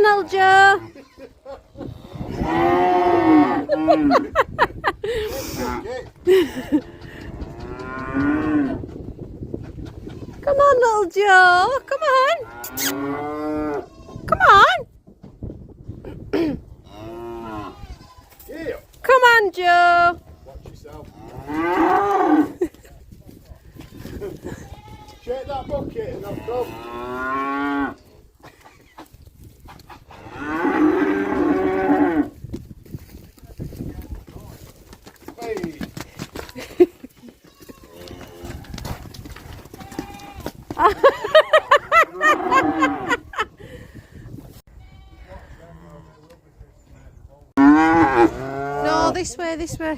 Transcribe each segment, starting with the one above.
little Joe. Come on, little Joe. Come on. Come on. Come on, Joe. Watch yourself. Shake that bucket and I'll come. Hey. No, this way, this way.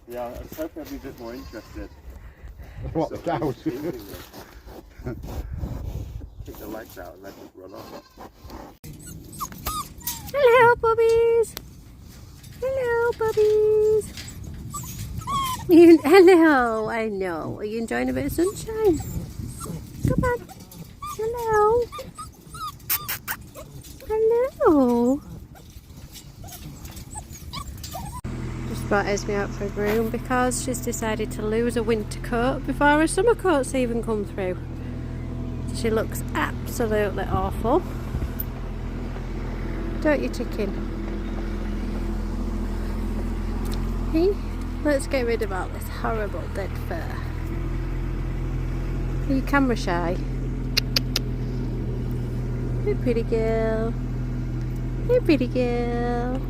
Yeah, I was hoping I'd be a bit more interested. What, the cows? Take the legs out and let it run off. Hello, puppies. Hello, puppies. Hello, I know. Are you enjoying a bit of sunshine? Come on. Hello. Hello. Just brought Esme out for a groom because she's decided to lose a winter coat before her summer coats even come through. She looks absolutely awful. Don't you, chicken? Hey, let's get rid of all this horrible dead fur. Are you camera shy? Hey, pretty girl. Hey, pretty girl.